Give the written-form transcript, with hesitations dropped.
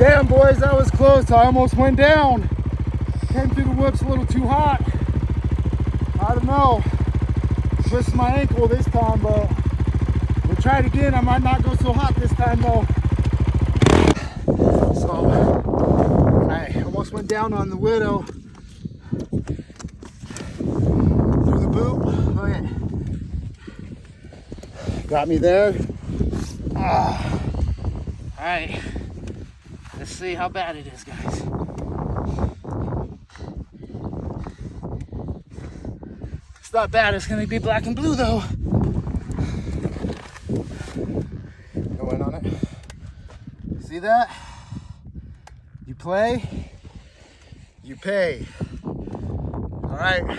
Damn, boys, that was close. I almost went down. Came through the whoops a little too hot. I don't know. Twisted my ankle this time, but we'll try it again. I might not go so hot this time, though. So, I almost went down on the Widow. Through the boot. Look at it. Got me there. All right. Let's see how bad it is, guys. It's not bad. It's gonna be black and blue, though. Go in on it. See that? You play, you pay. All right.